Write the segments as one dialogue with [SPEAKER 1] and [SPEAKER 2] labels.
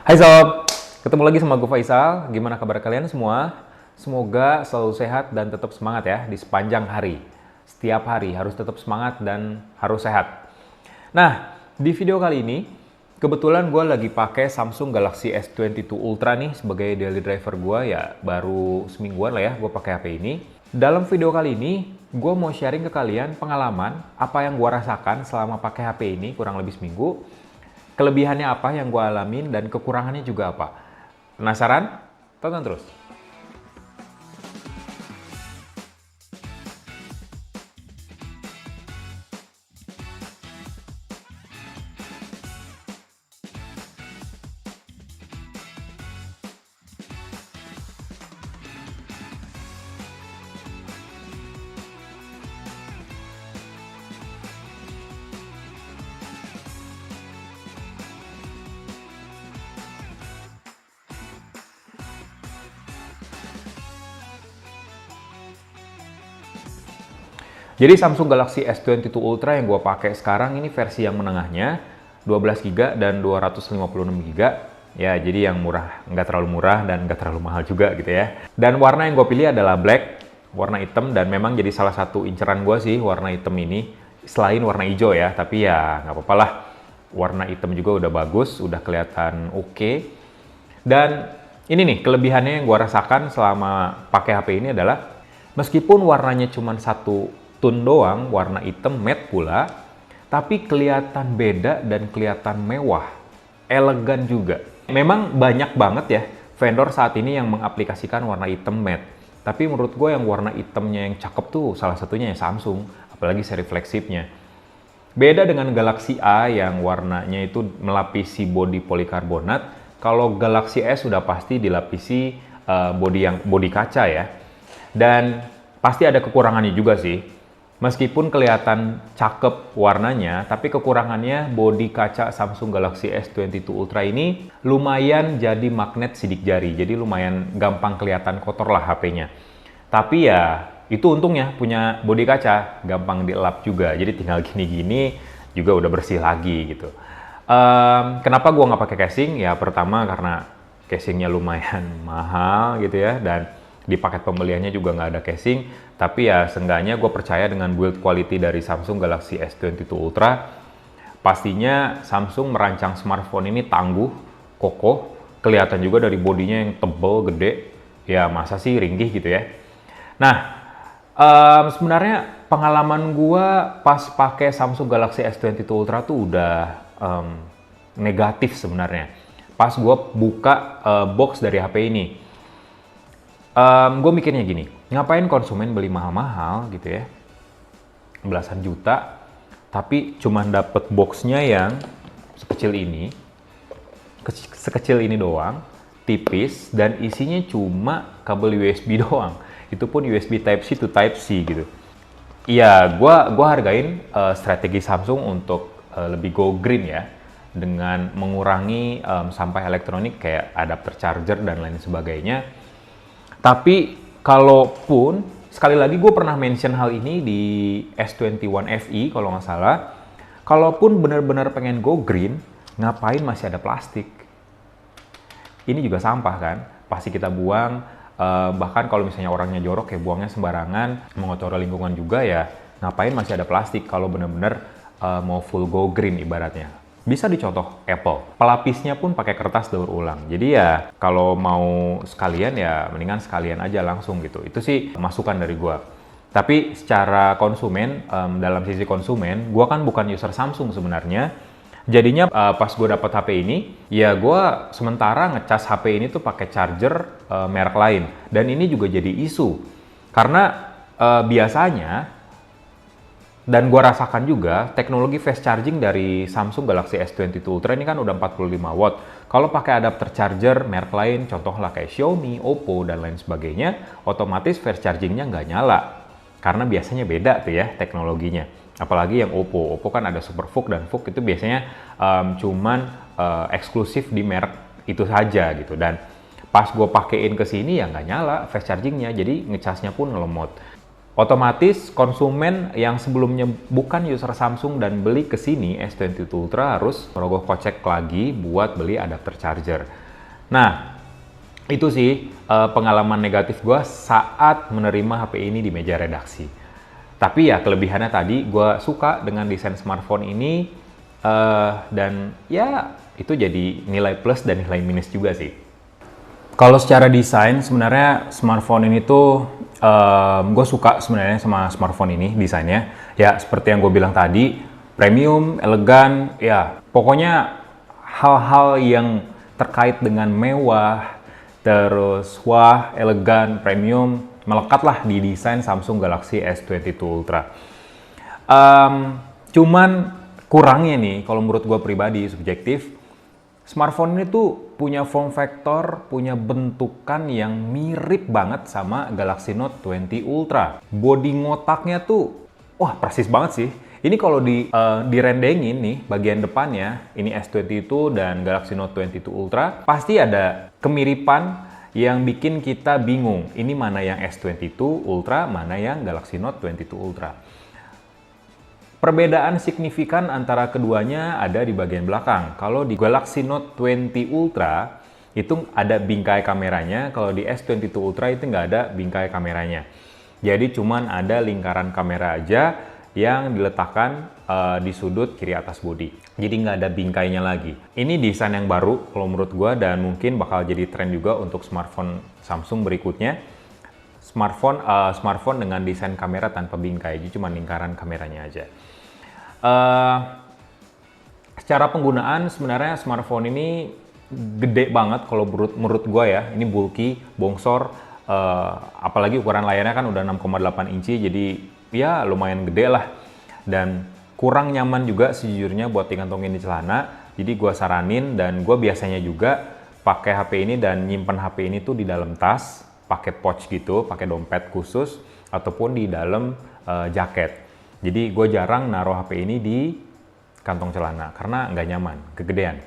[SPEAKER 1] Hai sob, ketemu lagi sama gue Faisal. Gimana kabar kalian semua? Semoga selalu sehat dan tetap semangat ya di sepanjang hari. Setiap hari harus tetap semangat dan harus sehat. Nah, di video kali ini kebetulan gue lagi pakai Samsung Galaxy S22 Ultra nih sebagai daily driver gue ya. Baru semingguan lah ya gue pakai HP ini. Dalam video kali ini gue mau sharing ke kalian pengalaman apa yang gue rasakan selama pakai HP ini kurang lebih seminggu. Kelebihannya apa yang gue alamin dan kekurangannya juga apa. Penasaran? Tonton terus. Jadi Samsung Galaxy S22 Ultra yang gue pakai sekarang ini versi yang menengahnya 12GB dan 256GB. Ya, jadi yang murah, nggak terlalu murah dan nggak terlalu mahal juga gitu ya. Dan warna yang gue pilih adalah black, warna hitam, dan memang jadi salah satu inceran gue sih warna hitam ini. Selain warna hijau ya, tapi ya nggak apa-apa lah. Warna hitam juga udah bagus, udah kelihatan oke. Dan ini nih kelebihannya yang gue rasakan selama pakai HP ini adalah meskipun warnanya cuma satu tone doang, warna hitam matte pula, tapi kelihatan beda dan kelihatan mewah, elegan juga. Memang banyak banget ya vendor saat ini yang mengaplikasikan warna hitam matte. Tapi menurut gue yang warna hitamnya yang cakep tuh salah satunya ya Samsung, apalagi seri flagshipnya. Beda dengan Galaxy A yang warnanya itu melapisi bodi polikarbonat, kalau Galaxy S sudah pasti dilapisi bodi kaca ya. Dan pasti ada kekurangannya juga sih. Meskipun kelihatan cakep warnanya, tapi kekurangannya bodi kaca Samsung Galaxy S22 Ultra ini lumayan jadi magnet sidik jari. Jadi lumayan gampang kelihatan kotor lah HP-nya. Tapi ya itu untungnya punya bodi kaca, gampang dielap juga. Jadi tinggal gini-gini juga udah bersih lagi gitu. Kenapa gua nggak pakai casing? Ya pertama karena casingnya lumayan mahal gitu ya, dan di paket pembeliannya juga nggak ada casing, tapi ya seenggaknya gue percaya dengan build quality dari Samsung Galaxy S22 Ultra. Pastinya Samsung merancang smartphone ini tangguh, kokoh, kelihatan juga dari bodinya yang tebel, gede, ya masa sih ringgih gitu ya. Nah, sebenarnya pengalaman gue pas pakai Samsung Galaxy S22 Ultra tuh udah negatif sebenarnya. Pas gue buka box dari HP ini. Gue mikirnya gini, ngapain konsumen beli mahal-mahal gitu ya, belasan juta, tapi cuma dapet boxnya yang sekecil ini doang, tipis, dan isinya cuma kabel USB doang. Itu pun USB Type-C to Type-C gitu. Iya, gue hargain strategi Samsung untuk lebih go green ya, dengan mengurangi sampah elektronik kayak adapter charger dan lain sebagainya. Tapi kalaupun, sekali lagi gue pernah mention hal ini di S21 FE kalau nggak salah, kalaupun benar-benar pengen go green, ngapain masih ada plastik? Ini juga sampah kan, pasti kita buang, bahkan kalau misalnya orangnya jorok ya buangnya sembarangan, mengotori lingkungan juga ya, ngapain masih ada plastik kalau benar-benar mau full go green ibaratnya. Bisa dicontoh Apple, pelapisnya pun pakai kertas daur ulang. Jadi ya kalau mau sekalian ya mendingan sekalian aja langsung gitu. Itu sih masukan dari gua. Tapi secara konsumen, dalam sisi konsumen, gua kan bukan user Samsung sebenarnya. Jadinya pas gua dapat HP ini, ya gua sementara ngecas HP ini tuh pakai charger merek lain. Dan ini juga jadi isu. Karena biasanya dan gue rasakan juga teknologi fast charging dari Samsung Galaxy S22 Ultra ini kan udah 45 watt. Kalau pakai adapter charger merek lain, contohlah kayak Xiaomi, Oppo, dan lain sebagainya, otomatis fast chargingnya nggak nyala. Karena biasanya beda tuh ya teknologinya. Apalagi yang Oppo. Oppo kan ada Super VOOC, dan VOOC itu biasanya cuman eksklusif di merek itu saja gitu. Dan pas gue pakein ke sini ya nggak nyala fast chargingnya, jadi ngecasnya pun ngelemot. Otomatis konsumen yang sebelumnya bukan user Samsung dan beli ke sini S22 Ultra harus merogoh kocek lagi buat beli adapter charger. Nah, itu sih pengalaman negatif gue saat menerima HP ini di meja redaksi. Tapi ya kelebihannya tadi, gue suka dengan desain smartphone ini dan ya itu jadi nilai plus dan nilai minus juga sih. Kalau secara desain sebenarnya smartphone ini tuh gue suka sebenarnya sama smartphone ini desainnya. Ya seperti yang gue bilang tadi, premium, elegan, ya pokoknya hal-hal yang terkait dengan mewah, terus wah, elegan, premium, melekatlah di desain Samsung Galaxy S22 Ultra. Cuman kurangnya nih, kalau menurut gue pribadi, subjektif, smartphone ini tuh punya form factor, punya bentukan yang mirip banget sama Galaxy Note 20 Ultra. Body ngotaknya tuh, wah persis banget sih. Ini kalau direndengin nih, bagian depannya, ini S22 dan Galaxy Note 22 Ultra, pasti ada kemiripan yang bikin kita bingung. Ini mana yang S22 Ultra, mana yang Galaxy Note 22 Ultra. Perbedaan signifikan antara keduanya ada di bagian belakang. Kalau di Galaxy Note 20 Ultra itu ada bingkai kameranya, kalau di S22 Ultra itu nggak ada bingkai kameranya. Jadi cuman ada lingkaran kamera aja yang diletakkan di sudut kiri atas bodi. Jadi nggak ada bingkainya lagi. Ini desain yang baru kalau menurut gua dan mungkin bakal jadi tren juga untuk smartphone Samsung berikutnya. Smartphone dengan desain kamera tanpa bingkai, jadi cuma lingkaran kameranya aja. Secara penggunaan sebenarnya smartphone ini gede banget kalau menurut gue ya. Ini bulky, bongsor, apalagi ukuran layarnya kan udah 6,8 inci, jadi ya lumayan gede lah. Dan kurang nyaman juga sejujurnya buat dikantongin di celana. Jadi gue saranin dan gue biasanya juga pakai HP ini dan nyimpen HP ini tuh di dalam tas, pakai pouch gitu, pakai dompet khusus, ataupun di dalam jaket. Jadi gue jarang naruh HP ini di kantong celana karena nggak nyaman, kegedean.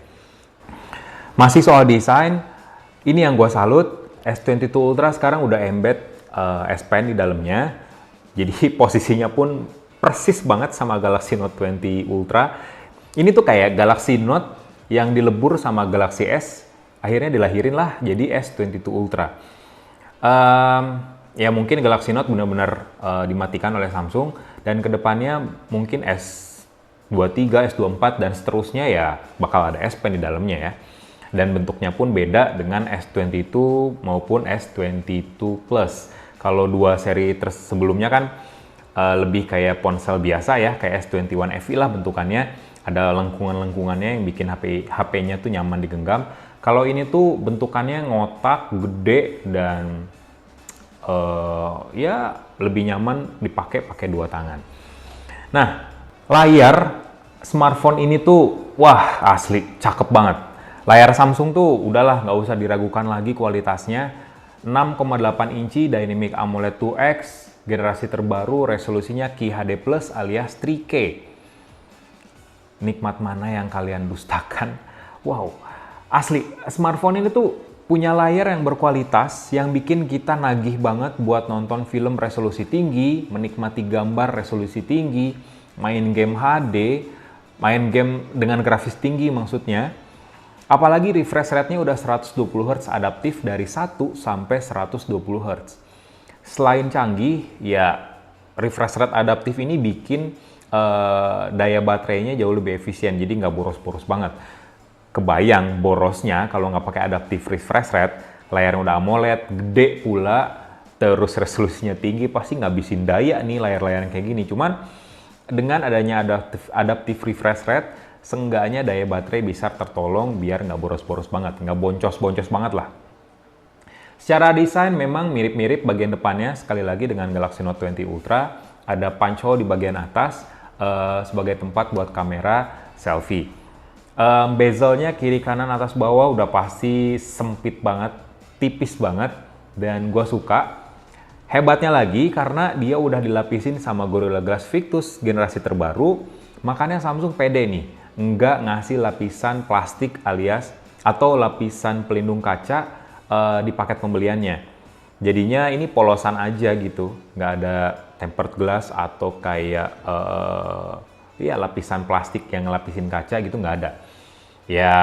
[SPEAKER 1] Masih soal desain, ini yang gue salut, S22 Ultra sekarang udah embed S Pen di dalamnya. Jadi posisinya pun persis banget sama Galaxy Note 20 Ultra. Ini tuh kayak Galaxy Note yang dilebur sama Galaxy S, akhirnya dilahirin lah jadi S22 Ultra. Ya mungkin Galaxy Note benar-benar dimatikan oleh Samsung. Dan kedepannya mungkin S23, S24, dan seterusnya ya bakal ada S Pen di dalamnya ya. Dan bentuknya pun beda dengan S22 maupun S22 Plus. Kalau dua seri sebelumnya kan lebih kayak ponsel biasa ya, kayak S21 FE lah bentukannya. Ada lengkungan-lengkungannya yang bikin HP-nya tuh nyaman digenggam. Kalau ini tuh bentukannya ngotak, gede, dan ya lebih nyaman pakai dua tangan. Nah, layar smartphone ini tuh wah asli cakep banget. Layar Samsung tuh udahlah nggak usah diragukan lagi kualitasnya. 6,8 inci Dynamic AMOLED 2X, generasi terbaru, resolusinya QHD+ alias 3K. Nikmat mana yang kalian dustakan? Wow, asli smartphone ini tuh punya layar yang berkualitas yang bikin kita nagih banget buat nonton film resolusi tinggi, menikmati gambar resolusi tinggi, main game HD, main game dengan grafis tinggi maksudnya. Apalagi refresh rate-nya udah 120 Hz adaptif dari 1 sampai 120 Hz. Selain canggih, ya refresh rate adaptif ini bikin daya baterainya jauh lebih efisien, jadi nggak boros-boros banget. Kebayang borosnya kalau nggak pakai adaptive refresh rate, layarnya udah AMOLED, gede pula, terus resolusinya tinggi, pasti ngabisin daya nih layar-layar kayak gini. Cuman dengan adanya adaptive refresh rate, seenggaknya daya baterai bisa tertolong biar nggak boros-boros banget, nggak boncos-boncos banget lah. Secara desain memang mirip-mirip bagian depannya, sekali lagi dengan Galaxy Note 20 Ultra, ada punch hole di bagian atas sebagai tempat buat kamera selfie. Bezelnya kiri kanan atas bawah udah pasti sempit banget, tipis banget, dan gue suka. Hebatnya lagi karena dia udah dilapisin sama Gorilla Glass Victus generasi terbaru, makanya Samsung pede nih, nggak ngasih lapisan plastik alias atau lapisan pelindung kaca di paket pembeliannya. Jadinya ini polosan aja gitu, nggak ada tempered glass atau kayak ya lapisan plastik yang ngelapisin kaca gitu, nggak ada. Ya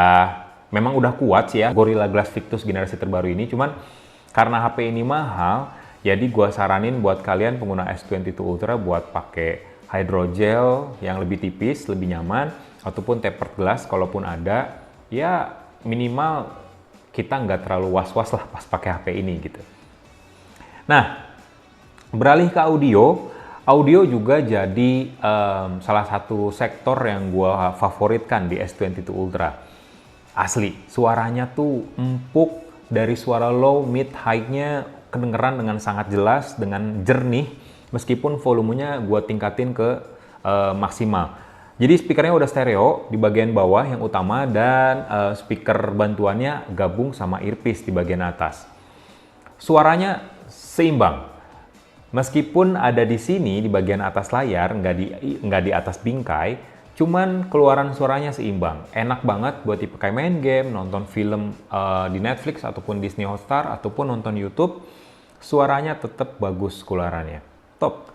[SPEAKER 1] memang udah kuat sih ya Gorilla Glass Victus generasi terbaru ini, cuman karena HP ini mahal, jadi gua saranin buat kalian pengguna S22 Ultra buat pakai hydrogel yang lebih tipis, lebih nyaman, ataupun tempered glass kalaupun ada, ya minimal kita nggak terlalu was-was lah pas pakai HP ini gitu. Nah, beralih ke audio juga jadi salah satu sektor yang gue favoritkan di S22 Ultra. Asli, suaranya tuh empuk, dari suara low, mid, high-nya kedengeran dengan sangat jelas, dengan jernih, meskipun volumenya gue tingkatin ke maksimal. Jadi speakernya udah stereo di bagian bawah yang utama, dan speaker bantuannya gabung sama earpiece di bagian atas. Suaranya seimbang. Meskipun ada di sini di bagian atas layar, nggak di atas bingkai, cuman keluaran suaranya seimbang. Enak banget buat dipakai main game, nonton film di Netflix ataupun Disney Hotstar, ataupun nonton YouTube. Suaranya tetap bagus keluarannya. Top.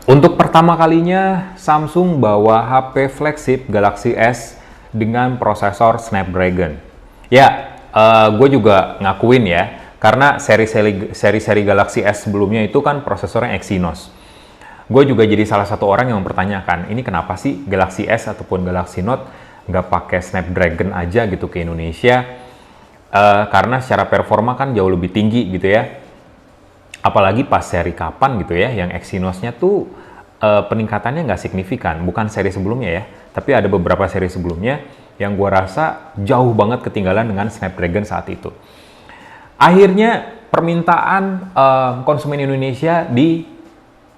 [SPEAKER 1] Untuk pertama kalinya, Samsung bawa HP flagship Galaxy S dengan prosesor Snapdragon. Ya, gue juga ngakuin ya, karena seri-seri Galaxy S sebelumnya itu kan prosesornya Exynos. Gue juga jadi salah satu orang yang mempertanyakan, ini kenapa sih Galaxy S ataupun Galaxy Note nggak pakai Snapdragon aja gitu ke Indonesia? Karena secara performa kan jauh lebih tinggi gitu ya. Apalagi pas seri kapan gitu ya, yang Exynosnya tuh peningkatannya nggak signifikan, bukan seri sebelumnya ya, tapi ada beberapa seri sebelumnya yang gua rasa jauh banget ketinggalan dengan Snapdragon saat itu. Akhirnya permintaan konsumen Indonesia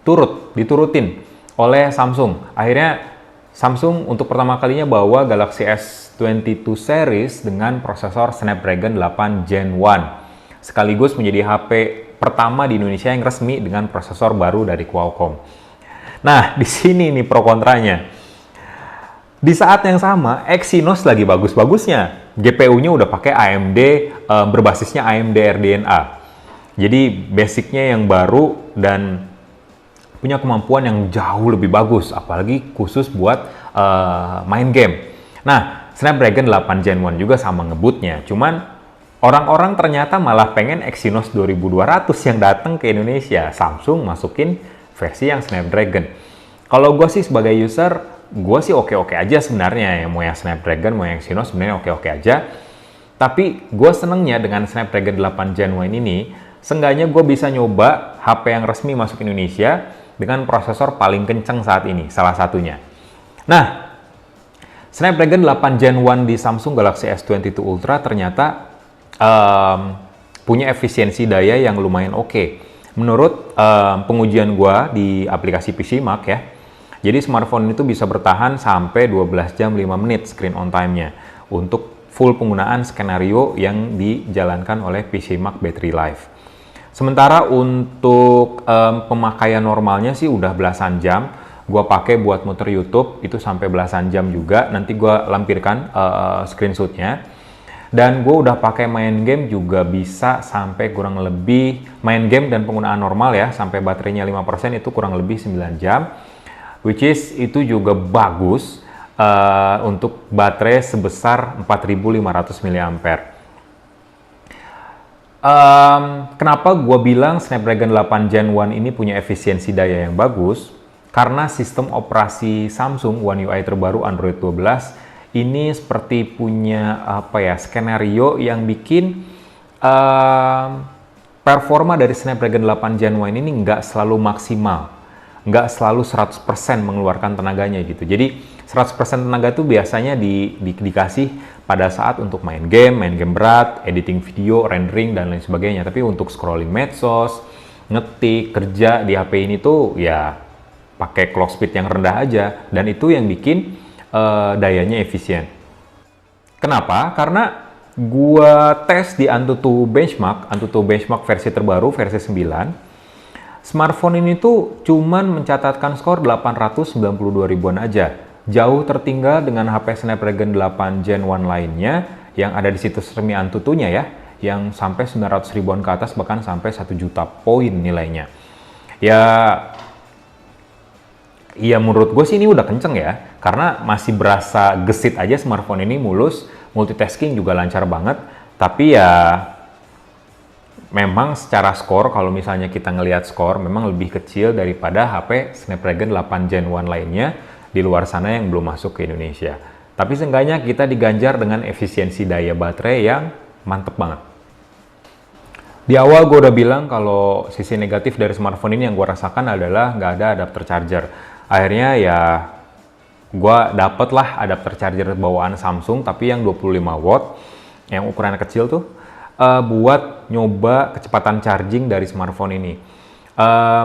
[SPEAKER 1] diturutin oleh Samsung. Akhirnya Samsung untuk pertama kalinya bawa Galaxy S22 series dengan prosesor Snapdragon 8 Gen 1, sekaligus menjadi HP pertama di Indonesia yang resmi dengan prosesor baru dari Qualcomm. Nah, di sini nih pro kontranya. Di saat yang sama, Exynos lagi bagus-bagusnya. GPU-nya udah pakai AMD, berbasisnya AMD RDNA. Jadi basicnya yang baru dan punya kemampuan yang jauh lebih bagus, apalagi khusus buat main game. Nah, Snapdragon 8 Gen 1 juga sama ngebutnya, cuman orang-orang ternyata malah pengen Exynos 2200 yang datang ke Indonesia. Samsung masukin versi yang Snapdragon. Kalau gue sih sebagai user, gue sih oke-oke aja sebenarnya. Mau yang Snapdragon, mau yang Exynos sebenarnya oke-oke aja. Tapi gue senengnya dengan Snapdragon 8 Gen 1 ini, seenggaknya gue bisa nyoba HP yang resmi masuk Indonesia dengan prosesor paling kenceng saat ini, salah satunya. Nah, Snapdragon 8 Gen 1 di Samsung Galaxy S22 Ultra ternyata punya efisiensi daya yang lumayan oke. Menurut pengujian gua di aplikasi PCMark ya, jadi smartphone itu bisa bertahan sampai 12 jam 5 menit screen on time-nya untuk full penggunaan skenario yang dijalankan oleh PCMark Battery Life. Sementara untuk pemakaian normalnya sih udah belasan jam. Gua pakai buat muter YouTube itu sampai belasan jam juga. Nanti gua lampirkan screenshot-nya. Dan gue udah pakai main game juga bisa sampai kurang lebih, main game dan penggunaan normal ya, sampai baterainya 5% itu kurang lebih 9 jam. Which is itu juga bagus untuk baterai sebesar 4500 mAh. Kenapa gue bilang Snapdragon 8 Gen 1 ini punya efisiensi daya yang bagus? Karena sistem operasi Samsung One UI terbaru Android 12 ini seperti punya skenario yang bikin um, performa dari Snapdragon 8 Gen Y ini nggak selalu maksimal, nggak selalu 100% mengeluarkan tenaganya gitu. Jadi 100% tenaga itu biasanya dikasih pada saat untuk main game berat, editing video, rendering, dan lain sebagainya. Tapi untuk scrolling medsos, ngetik, kerja di HP ini tuh ya pakai clock speed yang rendah aja, dan itu yang bikin dayanya efisien. Kenapa? Karena gua tes di AnTuTu Benchmark versi terbaru, versi 9. Smartphone ini tuh cuman mencatatkan skor 892 ribuan aja. Jauh tertinggal dengan HP Snapdragon 8 Gen 1 lainnya yang ada di situs resmi AnTuTu-nya ya, yang sampai 900 ribuan ke atas, bahkan sampai 1 juta poin nilainya. Ya menurut gue sih ini udah kenceng ya, karena masih berasa gesit aja smartphone ini, mulus, multitasking juga lancar banget. Tapi ya memang secara skor, kalau misalnya kita ngelihat skor, memang lebih kecil daripada HP Snapdragon 8 Gen 1 lainnya di luar sana yang belum masuk ke Indonesia. Tapi seenggaknya kita diganjar dengan efisiensi daya baterai yang mantep banget. Di awal gue udah bilang kalau sisi negatif dari smartphone ini yang gue rasakan adalah nggak ada adapter charger. Akhirnya ya gue dapet lah adapter charger bawaan Samsung, tapi yang 25 watt, yang ukurannya kecil tuh, buat nyoba kecepatan charging dari smartphone ini.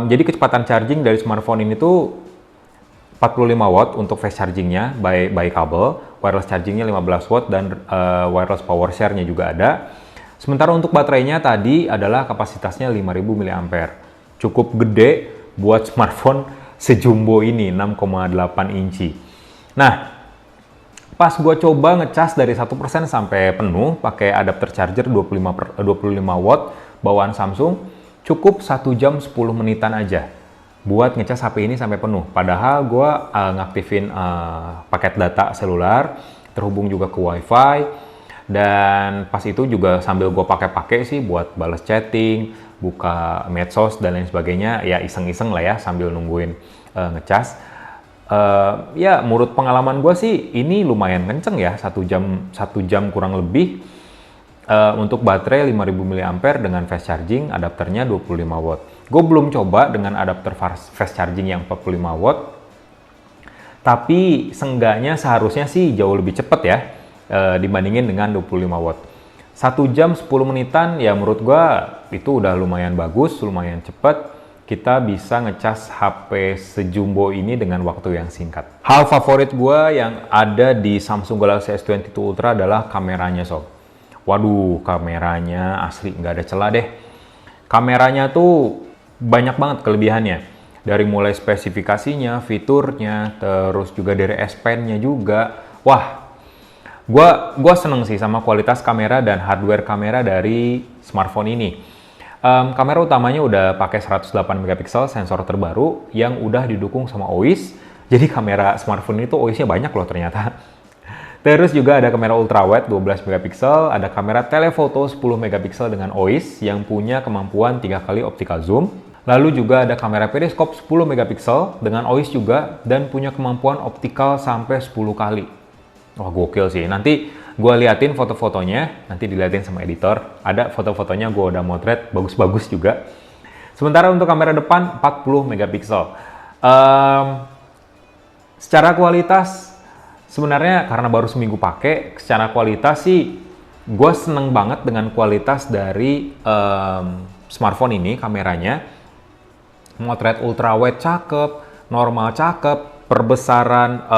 [SPEAKER 1] Jadi kecepatan charging dari smartphone ini tuh 45 watt untuk fast chargingnya by kabel, wireless chargingnya 15 watt, dan wireless power share-nya juga ada. Sementara untuk baterainya tadi adalah kapasitasnya 5000 mAh. Cukup gede buat smartphone sejumbo ini, 6,8 inci. Nah, pas gue coba ngecas dari 1% sampai penuh pakai adapter charger 25 watt bawaan Samsung, cukup 1 jam 10 menitan aja buat ngecas HP ini sampai penuh. Padahal gue ngaktifin paket data selular, terhubung juga ke WiFi, dan pas itu juga sambil gue pakai sih buat balas chatting, buka medsos, dan lain sebagainya. Ya iseng-iseng lah ya sambil nungguin ngecas. Ya menurut pengalaman gue sih ini lumayan kenceng ya, 1 jam kurang lebih untuk baterai 5000 mAh dengan fast charging, adapternya 25 watt. Gue belum coba dengan adapter fast charging yang 45 watt, tapi seenggaknya seharusnya sih jauh lebih cepat ya dibandingin dengan 25 watt. 1 jam 10 menitan ya menurut gue itu udah lumayan bagus, lumayan cepat. Kita bisa ngecas HP sejumbo ini dengan waktu yang singkat. Hal favorit gue yang ada di Samsung Galaxy S22 Ultra adalah kameranya sob. Waduh, kameranya asli nggak ada celah deh. Kameranya tuh banyak banget kelebihannya. Dari mulai spesifikasinya, fiturnya, terus juga dari S Pen-nya juga. Wah, gua seneng sih sama kualitas kamera dan hardware kamera dari smartphone ini. Kamera utamanya udah pakai 108 megapiksel sensor terbaru yang udah didukung sama OIS. Jadi kamera smartphone itu OIS-nya banyak loh ternyata. Terus juga ada kamera ultrawide 12 megapiksel, ada kamera telephoto 10 megapiksel dengan OIS yang punya kemampuan 3 kali optical zoom. Lalu juga ada kamera periskop 10 megapiksel dengan OIS juga dan punya kemampuan optical sampai 10 kali. Wah, gokil sih. Nanti gue liatin foto-fotonya, nanti diliatin sama editor. Ada foto-fotonya gue udah motret, bagus-bagus juga. Sementara untuk kamera depan 40 megapiksel. Secara kualitas, sebenarnya karena baru seminggu pakai, secara kualitas sih gue seneng banget dengan kualitas dari smartphone ini, kameranya. Motret ultrawide cakep, normal cakep, perbesaran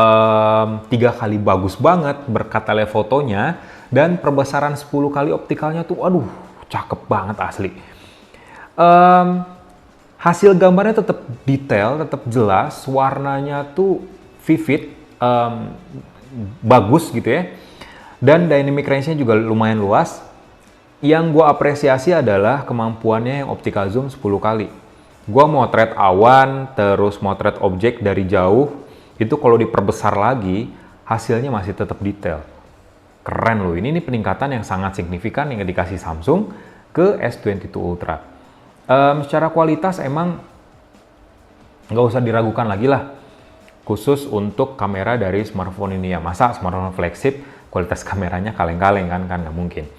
[SPEAKER 1] 3 kali bagus banget berkat telefotonya, dan perbesaran 10 kali optikalnya tuh aduh cakep banget asli. Hasil gambarnya tetap detail, tetap jelas, warnanya tuh vivid, bagus gitu ya, dan dynamic range-nya juga lumayan luas. Yang gue apresiasi adalah kemampuannya yang optical zoom 10 kali. Gue motret awan, terus motret objek dari jauh, itu kalau diperbesar lagi, hasilnya masih tetap detail. Keren loh, ini peningkatan yang sangat signifikan yang dikasih Samsung ke S22 Ultra. Secara kualitas emang nggak usah diragukan lagi lah, khusus untuk kamera dari smartphone ini ya. Masa smartphone flagship kualitas kameranya kaleng-kaleng kan nggak mungkin.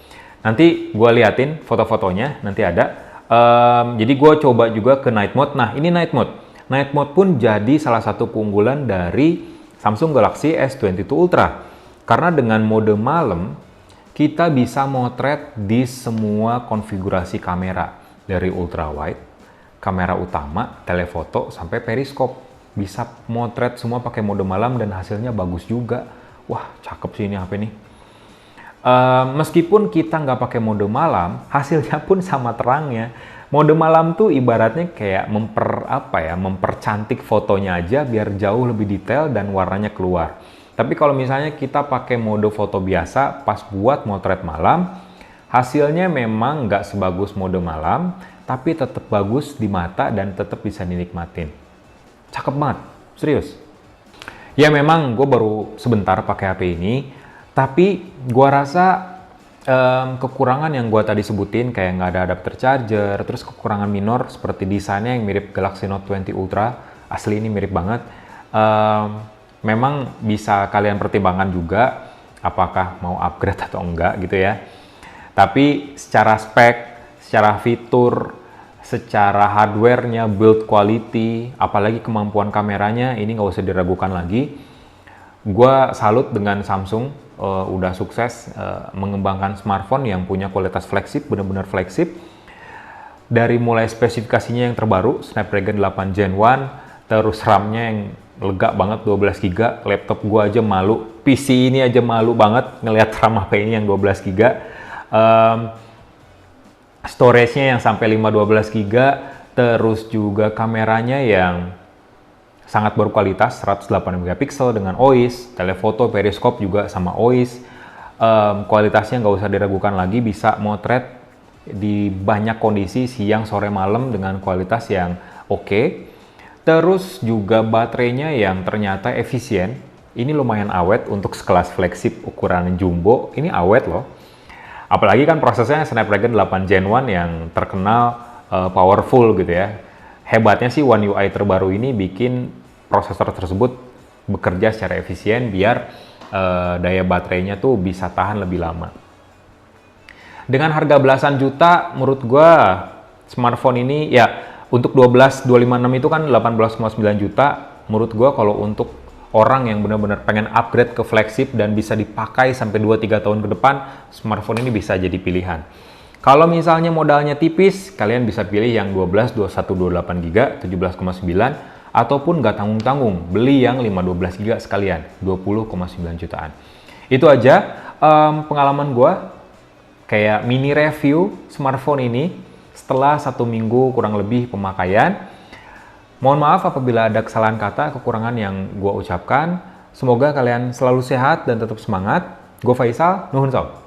[SPEAKER 1] Nanti gue liatin foto-fotonya, nanti ada. Jadi gue coba juga ke night mode. Nah, ini night mode. Night mode pun jadi salah satu keunggulan dari Samsung Galaxy S22 Ultra. Karena dengan mode malam, kita bisa motret di semua konfigurasi kamera. Dari ultra wide, kamera utama, telefoto, sampai periskop. Bisa motret semua pakai mode malam dan hasilnya bagus juga. Wah, cakep sih ini HP nih. Meskipun kita nggak pakai mode malam, hasilnya pun sama terangnya. Mode malam tuh ibaratnya kayak mempercantik fotonya aja biar jauh lebih detail dan warnanya keluar. Tapi kalau misalnya kita pakai mode foto biasa, pas buat motret malam, hasilnya memang nggak sebagus mode malam, tapi tetap bagus di mata dan tetap bisa dinikmatin. Cakep banget, serius. Ya memang gue baru sebentar pakai HP ini, tapi gue rasa kekurangan yang gue tadi sebutin kayak nggak ada adapter charger, terus kekurangan minor seperti desainnya yang mirip Galaxy Note 20 Ultra, asli ini mirip banget. Memang bisa kalian pertimbangkan juga apakah mau upgrade atau enggak gitu ya. Tapi secara spek, secara fitur, secara hardware-nya, build quality, apalagi kemampuan kameranya, ini nggak usah diragukan lagi. Gua salut dengan Samsung, udah sukses mengembangkan smartphone yang punya kualitas flagship, benar-benar flagship. Dari mulai spesifikasinya yang terbaru, Snapdragon 8 Gen 1, terus RAM-nya yang lega banget 12 GB, laptop gua aja malu, PC ini aja malu banget ngelihat RAM HP ini yang 12 GB. Storage-nya yang sampai 512 GB, terus juga kameranya yang sangat berkualitas 108 megapiksel dengan OIS, telefoto, periskop juga sama OIS. Kualitasnya nggak usah diragukan lagi, bisa motret di banyak kondisi siang, sore, malam dengan kualitas yang oke. Terus juga baterainya yang ternyata efisien. Ini lumayan awet untuk sekelas flagship ukuran jumbo, ini awet loh. Apalagi kan prosesnya Snapdragon 8 Gen 1 yang terkenal powerful gitu ya. Hebatnya sih One UI terbaru ini bikin prosesor tersebut bekerja secara efisien biar daya baterainya tuh bisa tahan lebih lama. Dengan harga belasan juta, menurut gua smartphone ini ya untuk 12256 itu kan 18,9 juta. Menurut gua kalau untuk orang yang benar-benar pengen upgrade ke flagship dan bisa dipakai sampai 2-3 tahun ke depan, smartphone ini bisa jadi pilihan. Kalau misalnya modalnya tipis, kalian bisa pilih yang 12, 21, 28 GB, 17,9, ataupun nggak tanggung-tanggung, beli yang 512 GB sekalian, 20,9 jutaan. Itu aja pengalaman gue, kayak mini review smartphone ini setelah 1 minggu kurang lebih pemakaian. Mohon maaf apabila ada kesalahan kata, kekurangan yang gue ucapkan. Semoga kalian selalu sehat dan tetap semangat. Gue Faisal, nuhun sob.